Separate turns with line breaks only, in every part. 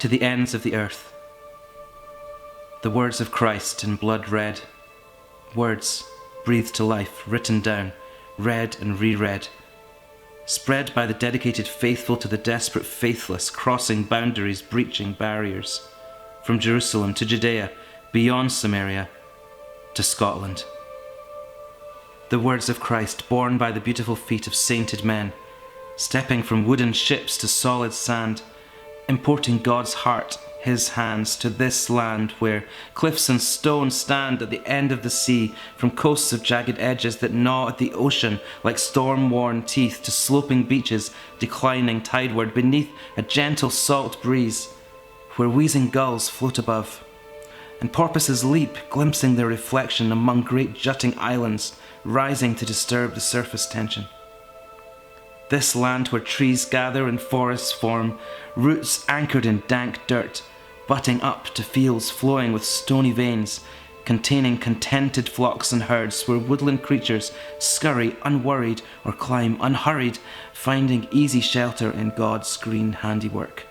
to the ends of the earth. The words of Christ in blood red, words breathed to life, written down, read and reread, spread by the dedicated faithful to the desperate faithless, crossing boundaries, breaching barriers, from Jerusalem to Judea, beyond Samaria, to Scotland. The words of Christ borne by the beautiful feet of sainted men, stepping from wooden ships to solid sand, importing God's heart, his hands, to this land where cliffs and stones stand at the end of the sea, from coasts of jagged edges that gnaw at the ocean like storm-worn teeth, to sloping beaches declining tideward beneath a gentle salt breeze, where wheezing gulls float above, and porpoises leap, glimpsing their reflection among great jutting islands rising to disturb the surface tension. This land where trees gather and forests form, roots anchored in dank dirt, butting up to fields flowing with stony veins, containing contented flocks and herds, where woodland creatures scurry unworried or climb unhurried, finding easy shelter in God's green handiwork.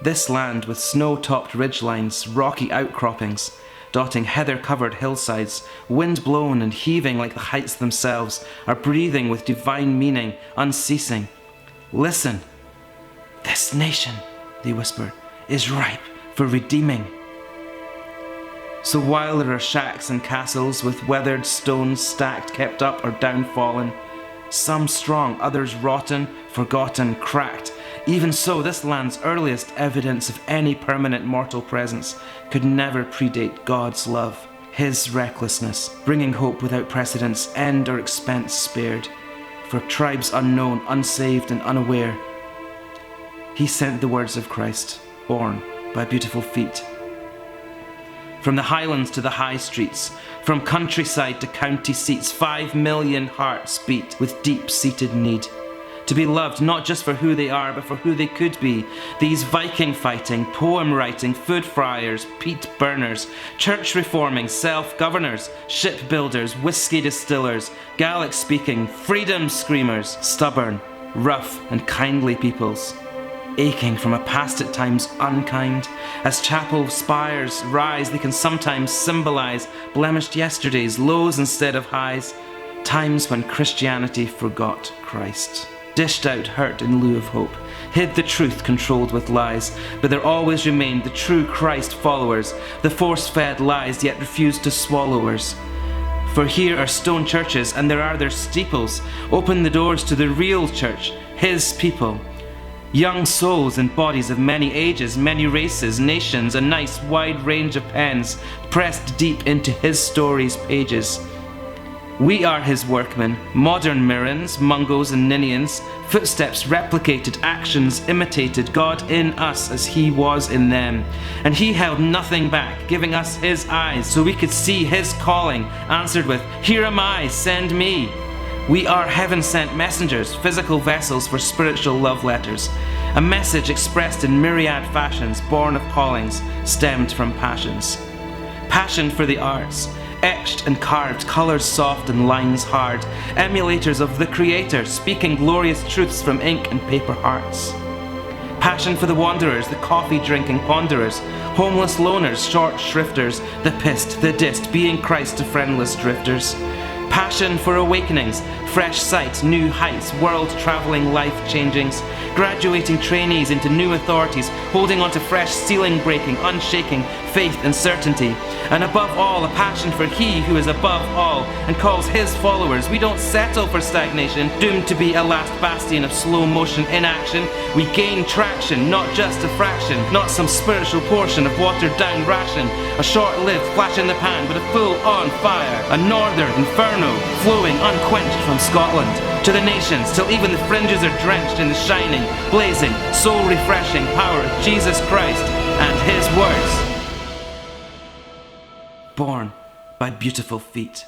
This land with snow-topped ridgelines, rocky outcroppings, dotting heather-covered hillsides, wind-blown and heaving like the heights themselves, are breathing with divine meaning, unceasing. Listen, this nation, they whisper, is ripe for redeeming. So while there are shacks and castles with weathered stones stacked, kept up or downfallen, some strong, others rotten, forgotten, cracked, even so, this land's earliest evidence of any permanent mortal presence could never predate God's love, his recklessness, bringing hope without precedence, end or expense spared, for tribes unknown, unsaved and unaware. He sent the words of Christ, borne by beautiful feet. From the highlands to the high streets, from countryside to county seats, 5 million hearts beat with deep-seated need. To be loved not just for who they are, but for who they could be. These Viking-fighting, poem-writing, food fryers, peat burners, church-reforming, self-governors, shipbuilders, whiskey distillers, Gaelic-speaking, freedom-screamers, stubborn, rough and kindly peoples, aching from a past at times unkind. As chapel spires rise, they can sometimes symbolize blemished yesterdays, lows instead of highs, times when Christianity forgot Christ, dished out hurt in lieu of hope, hid the truth controlled with lies, but there always remained the true Christ followers, the force-fed lies yet refused to swallowers. For here are stone churches and there are their steeples, open the doors to the real church, his people. Young souls in bodies of many ages, many races, nations, a nice wide range of pens, pressed deep into his story's pages. We are his workmen, modern Mirrans, Mungos and Ninians, footsteps replicated, actions imitated, God in us as he was in them. And he held nothing back, giving us his eyes so we could see his calling, answered with, "Here am I, send me." We are heaven-sent messengers, physical vessels for spiritual love letters, a message expressed in myriad fashions, born of callings, stemmed from passions. Passion for the arts, etched and carved, colours soft and lines hard, emulators of the Creator, speaking glorious truths from ink and paper hearts. Passion for the wanderers, the coffee-drinking ponderers, homeless loners, short shrifters, the pissed, the dissed, being Christ to friendless drifters. Passion for awakenings, fresh sights, new heights, world-travelling life-changings, graduating trainees into new authorities, holding on to fresh ceiling-breaking, unshaking faith and certainty. And above all, a passion for he who is above all and calls his followers. We don't settle for stagnation, doomed to be a last bastion of slow-motion inaction. We gain traction, not just a fraction, not some spiritual portion of watered-down ration, a short-lived flash in the pan, but a full-on fire, a northern inferno, flowing unquenched from Scotland to the nations, till even the fringes are drenched in the shining, blazing, soul-refreshing power of Jesus Christ and his words, born by beautiful feet.